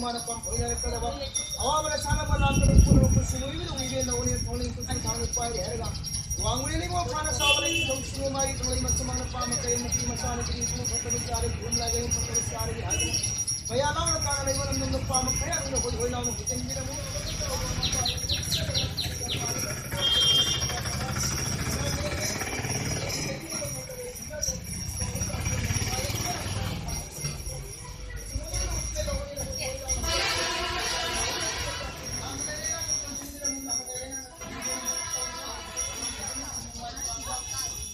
mana pampunya kada ba awa bara sana mala kada puno ko sumui mi ngi na uni thoni ko thani pai herga wanguli ni mo khana sawale ki dong sumui mari thoni mas mana pa ma kai muki masane ki ko ko chare ghum lage ko chare ki hage भैया ना ना काना नहीं बोलना तुम लोग पाम खाया तुम लोग कोई ना वो किचन भी ना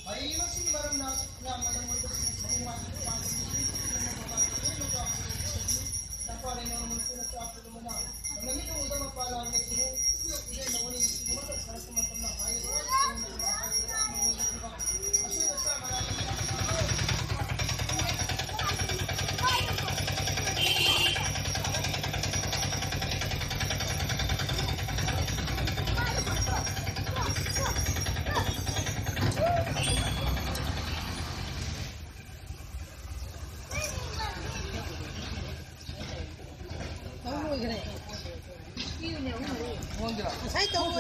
भाई मशीन बरम ना ना मतलब मुझे Para na naman sila sa ato naman na. Ang nangito mo daw mapala ang nagsuno. Hindi na wala yung sumata para sa matanda. Ayaw na Aso na sa marami Sai tao